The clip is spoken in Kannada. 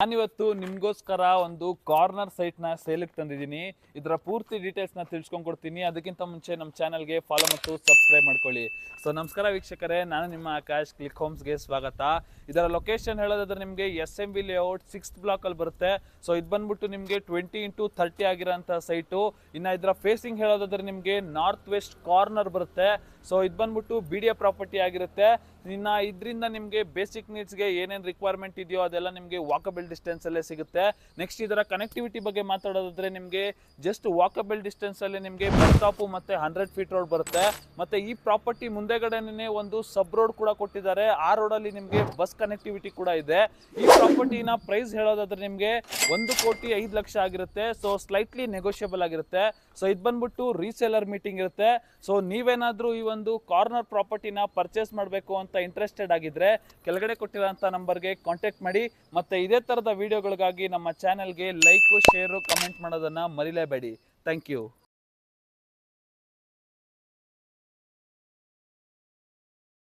ನಾನಿವತ್ತು ನಿಮಗೋಸ್ಕರ ಒಂದು ಕಾರ್ನರ್ ಸೈಟ್ನ ಸೇಲಿಗೆ ತಂದಿದ್ದೀನಿ. ಇದರ ಪೂರ್ತಿ ಡೀಟೇಲ್ಸ್ನ ತಿಳ್ಸ್ಕೊಂಡು ಕೊಡ್ತೀನಿ. ಅದಕ್ಕಿಂತ ಮುಂಚೆ ನಮ್ಮ ಚಾನಲ್ಗೆ ಫಾಲೋ ಮತ್ತು ಸಬ್ಸ್ಕ್ರೈಬ್ ಮಾಡ್ಕೊಳ್ಳಿ. ಸೊ ನಮಸ್ಕಾರ ವೀಕ್ಷಕರೇ, ನಾನು ನಿಮ್ಮ ಆಕಾಶ್. ಕ್ಲಿಕ್ ಹೋಮ್ಸ್ಗೆ ಸ್ವಾಗತ. ಇದರ ಲೊಕೇಶನ್ ಹೇಳೋದಾದ್ರೆ ನಿಮಗೆ SMB ಲೇಔಟ್ 6th ಬ್ಲಾಕಲ್ಲಿ ಬರುತ್ತೆ. ಸೊ ಇದು ಬಂದ್ಬಿಟ್ಟು ನಿಮಗೆ 20x30 ಆಗಿರೋಂಥ ಸೈಟು. ಇನ್ನು ಇದರ ಫೇಸಿಂಗ್ ಹೇಳೋದಾದ್ರೆ ನಿಮಗೆ ನಾರ್ತ್ ವೆಸ್ಟ್ ಕಾರ್ನರ್ ಬರುತ್ತೆ. ಸೊ ಇದು ಬಂದ್ಬಿಟ್ಟು BDA ಪ್ರಾಪರ್ಟಿ ಆಗಿರುತ್ತೆ. ಇನ್ನು ಇದರಿಂದ ನಿಮಗೆ ಬೇಸಿಕ್ ನೀಡ್ಸ್ಗೆ ಏನೇನು ರಿಕ್ವೈರ್ಮೆಂಟ್ ಇದೆಯೋ ಅದೆಲ್ಲ ನಿಮಗೆ ವಾಕಬಲ್ ಡಿಸ್ಟೆನ್ಸಲ್ಲೇ ಸಿಗುತ್ತೆ. ನೆಕ್ಸ್ಟ್ ಇದರ ಕನೆಕ್ಟಿವಿಟಿ ಬಗ್ಗೆ ಮಾತಾಡೋದಾದ್ರೆ ನಿಮಗೆ ಜಸ್ಟ್ ವಾಕಬಲ್ ಡಿಸ್ಟೆನ್ಸಲ್ಲಿ ನಿಮಗೆ ಬಸ್ ಸ್ಟಾಪು ಮತ್ತು 100 ಫೀಟ್ ರೋಡ್ ಬರುತ್ತೆ. ಮತ್ತು ಈ ಪ್ರಾಪರ್ಟಿ ಮುಂದೆಗಡೆನೇ ಒಂದು ಸಬ್ ರೋಡ್ ಕೂಡ ಕೊಟ್ಟಿದ್ದಾರೆ. ಆ ರೋಡಲ್ಲಿ ನಿಮಗೆ ಬಸ್ ಕನೆಕ್ಟಿವಿಟಿ ಕೂಡ ಇದೆ. ಈ ಪ್ರಾಪರ್ಟಿನ ಪ್ರೈಸ್ ಹೇಳೋದಾದ್ರೆ ನಿಮಗೆ 1,05,00,000 ಆಗಿರುತ್ತೆ. ಸೊ ಸ್ಲೈಟ್ಲಿ ನೆಗೋಷಿಯಬಲ್ ಆಗಿರುತ್ತೆ. ಸೊ ಇದು ಬಂದ್ಬಿಟ್ಟು ರೀಸೇಲರ್ ಮೀಟಿಂಗ್ ಇರುತ್ತೆ. ಸೊ ನೀವೇನಾದರೂ ಈ ಒಂದು ಕಾರ್ನರ್ ಪ್ರಾಪರ್ಟಿನ ಪರ್ಚೇಸ್ ಮಾಡಬೇಕು ಅಂತ ಇಂಟ್ರೆಸ್ಟೆಡ್ ಆಗಿದ್ರೆ ಕೆಳಗಡೆ ಕೊಟ್ಟಿರೋಂಥ ನಂಬರ್ಗೆ ಕಾಂಟ್ಯಾಕ್ಟ್ ಮಾಡಿ. ಮತ್ತು ಇದೇ ಥರದ ವಿಡಿಯೋಗಳಿಗಾಗಿ ನಮ್ಮ ಚಾನಲ್ಗೆ ಲೈಕು, ಶೇರು, ಕಮೆಂಟ್ ಮಾಡೋದನ್ನು ಮರಿಲೇಬೇಡಿ. Thank you.